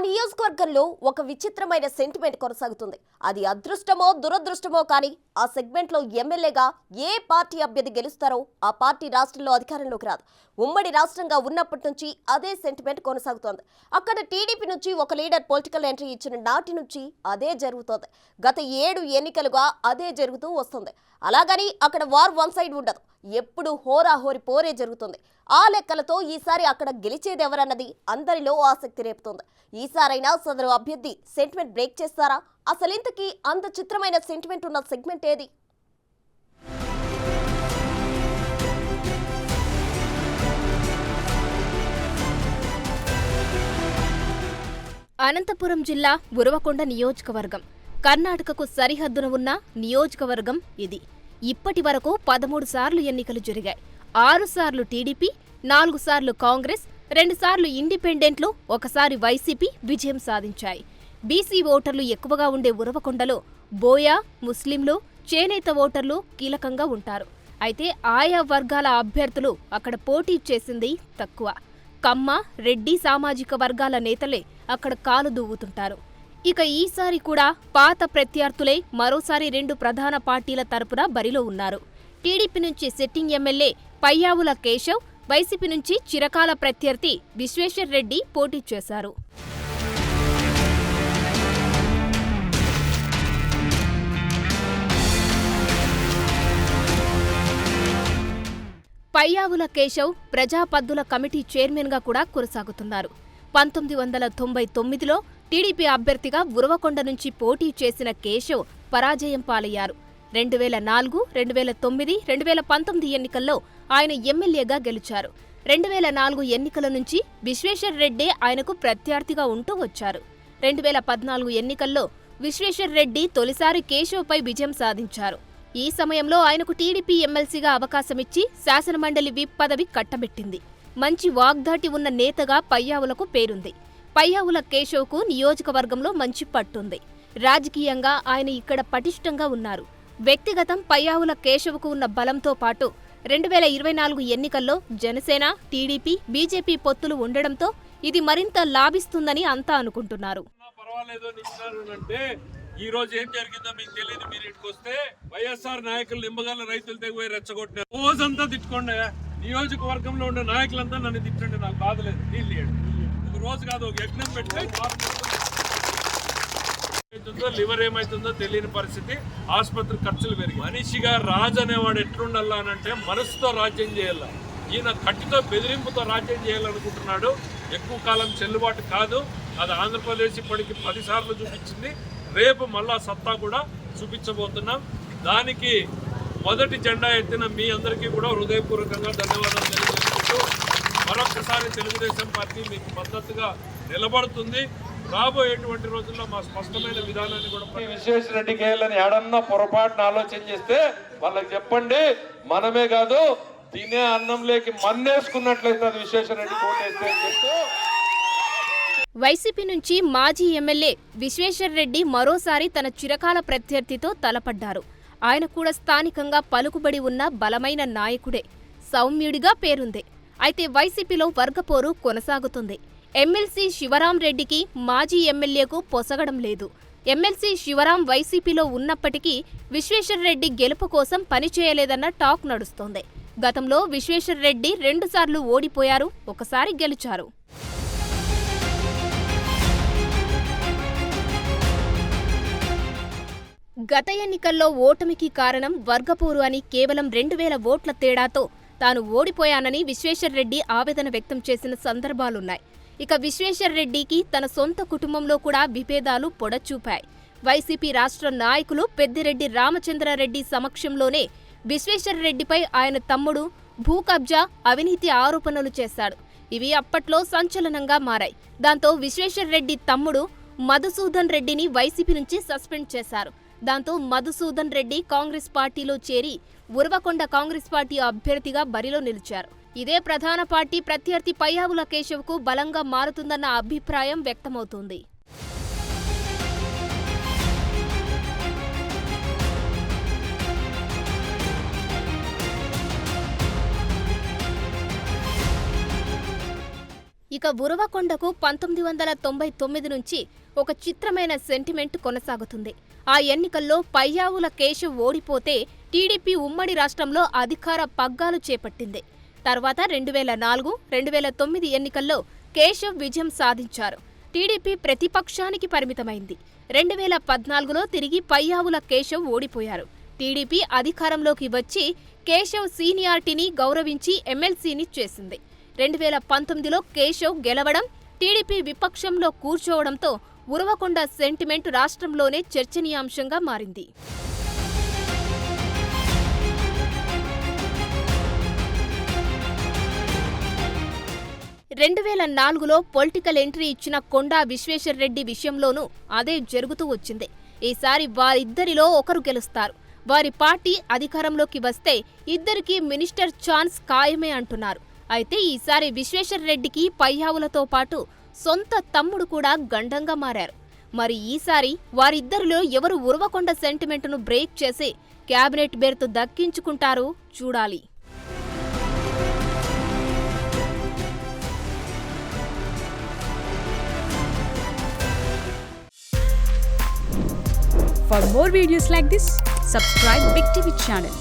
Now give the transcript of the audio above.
నియోజకవర్గంలో ఒక విచిత్రమైన సెంటిమెంట్ కొనసాగుతుంది. అది అదృష్టమో దురదృష్టమో కానీ ఆ సెగ్మెంట్లో ఎమ్మెల్యేగా ఏ పార్టీ అభ్యర్థి గెలుస్తారో ఆ పార్టీ రాష్ట్రంలో అధికారంలోకి రాదు. ఉమ్మడి రాష్ట్రంగా ఉన్నప్పటి నుంచి అదే సెంటిమెంట్ కొనసాగుతోంది. అక్కడ టీడీపీ నుంచి ఒక లీడర్ పొలిటికల్ ఎంట్రీ ఇచ్చిన నాటి నుంచి అదే జరుగుతోంది. గత 7 ఎన్నికలుగా అదే జరుగుతూ వస్తుంది. అలాగని అక్కడ వార్ వన్ సైడ్ ఉండదు. ఎప్పుడు హోరాహోరి పోరే జరుగుతుంది. ఆ లెక్కలతో ఈసారి అక్కడ గెలిచేది ఎవరన్నది అందరిలో ఆసక్తి రేపుతోంది. ఈసారైనా సదరు అభ్యర్థి సెంటిమెంట్ బ్రేక్ చేస్తారా? అసలింతకీ అంత చిత్రమైన సెంటిమెంట్ ఉన్న సెగ్మెంట్ ఏది? అనంతపురం జిల్లా ఉరవకొండ నియోజకవర్గం కర్ణాటకకు సరిహద్దున ఉన్న నియోజకవర్గం ఇది. ఇప్పటి వరకు 13 సార్లు ఎన్నికలు జరిగాయి. 6 సార్లు టీడీపీ, 4 సార్లు కాంగ్రెస్, 2 సార్లు ఇండిపెండెంట్లు, ఒకసారి వైసీపీ విజయం సాధించాయి. బీసీ ఓటర్లు ఎక్కువగా ఉండే ఉరవకొండలో బోయా, ముస్లింలు, చేనేత ఓటర్లు కీలకంగా ఉంటారు. అయితే ఆయా వర్గాల అభ్యర్థులు అక్కడ పోటీ చేసింది తక్కువ. కమ్మ, రెడ్డి సామాజిక వర్గాల నేతలే అక్కడ కాలు దువ్వుతుంటారు. ఇక ఈసారి కూడా పాత ప్రత్యర్థులే మరోసారి 2 ప్రధాన పార్టీల తరపున బరిలో ఉన్నారు. టీడీపీ నుంచి sitting MLA Payyavula Keshav, YCP నుంచి చిరకాల ప్రత్యర్థి విశ్వేశ్వర్ రెడ్డి పోటీ చేశారు. పయ్యావుల కేశవ్ ప్రజాపద్దుల కమిటీ చైర్మన్గా కూడా కొనసాగుతున్నారు. 1999లో టీడీపీ అభ్యర్థిగా ఉరవకొండ నుంచి పోటీ చేసిన కేశవ్ పరాజయం పాలయ్యారు. 2004, 2009, 2019 ఎన్నికల్లో ఆయన ఎమ్మెల్యేగా గెలిచారు. 2004 ఎన్నికల నుంచి విశ్వేశ్వర్ రెడ్డే ఆయనకు ప్రత్యర్థిగా ఉంటూ వచ్చారు. 2014 ఎన్నికల్లో విశ్వేశ్వర్ రెడ్డి తొలిసారి కేశవ్పై విజయం సాధించారు. ఈ సమయంలో ఆయనకు టీడీపీ ఎమ్మెల్సీగా అవకాశమిచ్చి శాసనమండలి విప్ పదవి కట్టబెట్టింది. మంచి వాగ్దాటి ఉన్న నేతగా పయ్యావులకు పేరుంది. పయ్యావుల కేశవ్కు నియోజకవర్గంలో మంచి పట్టుంది. రాజకీయంగా ఆయన ఇక్కడ పటిష్టంగా ఉన్నారు. వ్యక్తిగతం పయ్యావుల కేశవ్కు ఉన్న బలంతో పాటు 2024 ఎన్నికల్లో జనసేన, టీడీపీ, బీజేపీ పొత్తులు ఉండడంతో ఇది మరింత లాభిస్తుందని అంతా అనుకుంటున్నారు. ఈ రోజు ఏం జరిగిందో మీకు తెలియదు. మీరు ఇంటికి వస్తే వైఎస్ఆర్ నాయకులు నిమ్మగల రైతులు తెగిపోయి రెచ్చగొట్టినారు. రోజంతా తిట్టుకోండి. నియోజకవర్గంలో ఉన్న నాయకులంతా నన్ను తిట్టండి, నాకు బాధలేదు. ఒక రోజు కాదు, ఒక యజ్ఞం పెడితే లివర్ ఏమైతుందో తెలియని పరిస్థితి. ఆసుపత్రి ఖర్చులు పెరిగి మనిషిగా రాజు అనేవాడు ఎట్లుండాలా అంటే మనసుతో రాజ్యం చేయాల. ఈయన కట్టితో బెదిరింపుతో రాజ్యం చేయాలనుకుంటున్నాడు. ఎక్కువ కాలం చెల్లుబాటు కాదు. అది ఆంధ్రప్రదేశ్ ఇప్పటికి 10 సార్లు చూపించింది. రేపు మళ్ళా సత్తా కూడా చూపించబోతున్నాం. దానికి మొదటి జెండా ఎత్తిన మీ అందరికీ కూడా హృదయపూర్వకంగా ధన్యవాదాలు తెలియజేసుకుంటూ మరొకసారి తెలుగుదేశం పార్టీ మీకు మద్దతుగా నిలబడుతుంది. రాబోయేటువంటి రోజుల్లో మా స్పష్టమైన విధానాన్ని కూడా విశ్వేశ్వర రెడ్డికి వేయాలని ఏడన్నా పొరపాటున ఆలోచన చేస్తే వాళ్ళకి చెప్పండి, మనమే కాదు తినే అన్నంలోకి మన్నేసుకున్నట్లయితే అది విశ్వేశ్వర రెడ్డి కోటేస్తే అని చెప్తూ. వైసీపీ నుంచి మాజీ ఎమ్మెల్యే విశ్వేశ్వర్ రెడ్డి మరోసారి తన చిరకాల ప్రత్యర్థితో తలపడ్డారు. ఆయన కూడా స్థానికంగా పలుకుబడి ఉన్న బలమైన నాయకుడే. సౌమ్యుడిగా పేరుంది. అయితే వైసీపీలో వర్గపోరు కొనసాగుతుంది. ఎమ్మెల్సీ శివరాం రెడ్డికి మాజీ ఎమ్మెల్యేకు పొసగడం లేదు. ఎమ్మెల్సీ శివరాం వైసీపీలో ఉన్నప్పటికీ విశ్వేశ్వర్ రెడ్డి గెలుపు కోసం పనిచేయలేదన్న టాక్ నడుస్తోంది. గతంలో విశ్వేశ్వర్ రెడ్డి 2 సార్లు ఓడిపోయారు, ఒకసారి గెలిచారు. గత ఎన్నికల్లో ఓటమికి కారణం వర్గపోరు అని కేవలం 2000 ఓట్ల తేడాతో తాను ఓడిపోయానని విశ్వేశ్వర్ రెడ్డి ఆవేదన వ్యక్తం చేసిన సందర్భాలున్నాయి. ఇక విశ్వేశ్వర్ రెడ్డికి తన సొంత కుటుంబంలో కూడా విభేదాలు పొడచూపాయి. వైసీపీ రాష్ట్ర నాయకులు పెద్దిరెడ్డి రామచంద్రారెడ్డి సమక్షంలోనే విశ్వేశ్వర్ రెడ్డిపై ఆయన తమ్ముడు భూ కబ్జా, అవినీతి ఆరోపణలు చేశాడు. ఇవి అప్పట్లో సంచలనంగా మారాయి. దాంతో విశ్వేశ్వర్ రెడ్డి తమ్ముడు మధుసూదన్ రెడ్డిని వైసీపీ నుంచి సస్పెండ్ చేశారు. దాంతో మధుసూదన్ రెడ్డి కాంగ్రెస్ పార్టీలో చేరి ఉరవకొండ కాంగ్రెస్ పార్టీ అభ్యర్థిగా బరిలో నిలిచారు. ఇదే ప్రధాన పార్టీ ప్రత్యర్థి పయ్యావుల కేశవ్కు బలంగా మారుతుందన్న అభిప్రాయం వ్యక్తమవుతోంది. ఇక ఉరవకొండకు 1999 నుంచి ఒక చిత్రమైన సెంటిమెంట్ కొనసాగుతుంది. ఆ ఎన్నికల్లో పయ్యావుల కేశవ్ ఓడిపోతే టీడీపీ ఉమ్మడి రాష్ట్రంలో అధికార పగ్గాలు చేపట్టింది. తర్వాత 2004, 2009 ఎన్నికల్లో కేశవ్ విజయం సాధించారు. టీడీపీ ప్రతిపక్షానికి పరిమితమైంది. 2014లో తిరిగి పయ్యావుల కేశవ్ ఓడిపోయారు. టీడీపీ అధికారంలోకి వచ్చి కేశవ్ సీనియారిటీని గౌరవించి ఎమ్మెల్సీని చేసింది. 2019లో కేశవ్ గెలవడం, టీడీపీ విపక్షంలో కూర్చోవడంతో ఉరవకొండ సెంటిమెంట్ రాష్ట్రంలోనే చర్చనీయాంశంగా మారింది. 2004లో పొలిటికల్ ఎంట్రీ ఇచ్చిన కొండా విశ్వేశ్వర్రెడ్డి విషయంలోనూ అదే జరుగుతూ వచ్చింది. ఈసారి వారిద్దరిలో ఒకరు గెలుస్తారు. వారి పార్టీ అధికారంలోకి వస్తే ఇద్దరికీ మినిస్టర్ ఛాన్స్ ఖాయమే అంటున్నారు. అయితే ఈసారి విశ్వేశ్వర్రెడ్డికి పయ్యావులతో పాటు సొంత తమ్ముడు కూడా గండంగా మారారు. మరి ఈసారి వారిద్దరిలో ఎవరు ఉరవకొండ సెంటిమెంటును బ్రేక్ చేసి క్యాబినెట్ బెర్త్ దక్కించుకుంటారో చూడాలి. For more videos like this, subscribe Big TV channel.